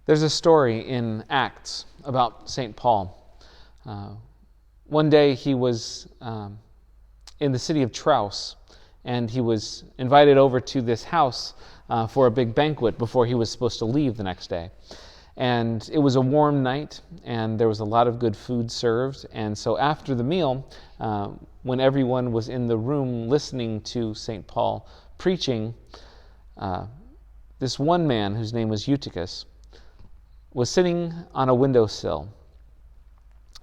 There's a story in Acts about St. Paul. One day he was in the city of Troas, and he was invited over to this house for a big banquet before he was supposed to leave the next day. And it was a warm night, and there was a lot of good food served. And so after the meal, when everyone was in the room listening to St. Paul preaching, this one man, whose name was Eutychus, was sitting on a windowsill.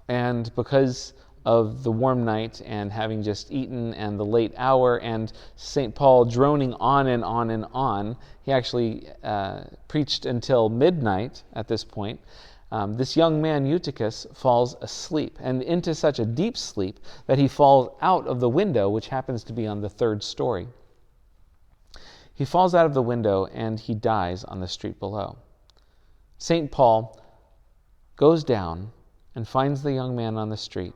And because of the warm night and having just eaten and the late hour and St. Paul droning on and on and on, he actually preached until midnight at this point. This young man, Eutychus, falls asleep, and into such a deep sleep that he falls out of the window, which happens to be on the third story. He falls out of the window and he dies on the street below. St. Paul goes down and finds the young man on the street.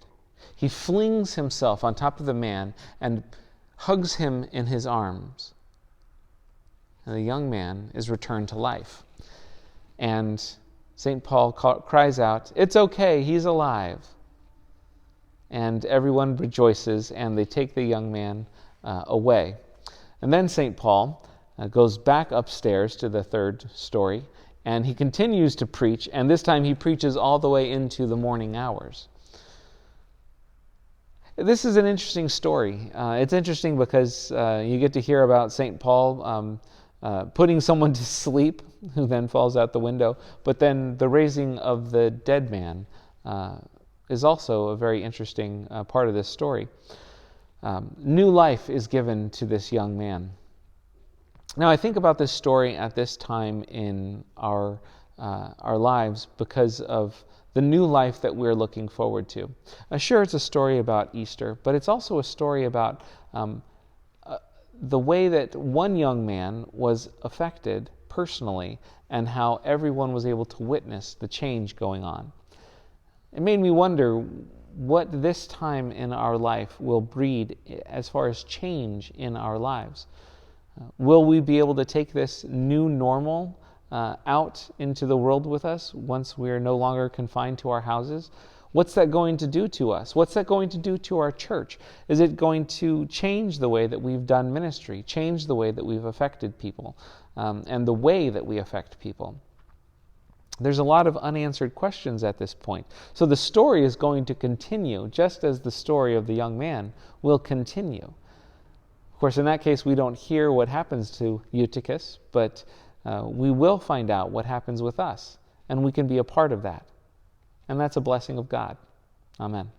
He flings himself on top of the man and hugs him in his arms. And the young man is returned to life. And St. Paul cries out, "It's okay, he's alive." And everyone rejoices, and they take the young man away. And then St. Paul goes back upstairs to the third story, and he continues to preach, and this time he preaches all the way into the morning hours. This is an interesting story. It's interesting because you get to hear about St. Paul putting someone to sleep who then falls out the window, but then the raising of the dead man is also a very interesting part of this story. New life is given to this young man. Now, I think about this story at this time in our lives because of the new life that we're looking forward to. Sure, it's a story about Easter, but it's also a story about the way that one young man was affected personally and how everyone was able to witness the change going on. It made me wonder what this time in our life will breed as far as change in our lives. Will we be able to take this new normal out into the world with us once we are no longer confined to our houses? What's that going to do to us? What's that going to do to our church? Is it going to change the way that we've done ministry, change the way that we've affected people, and the way that we affect people? There's a lot of unanswered questions at this point. So the story is going to continue, just as the story of the young man will continue. Of course, in that case, we don't hear what happens to Eutychus, but we will find out what happens with us, and we can be a part of that. And that's a blessing of God. Amen.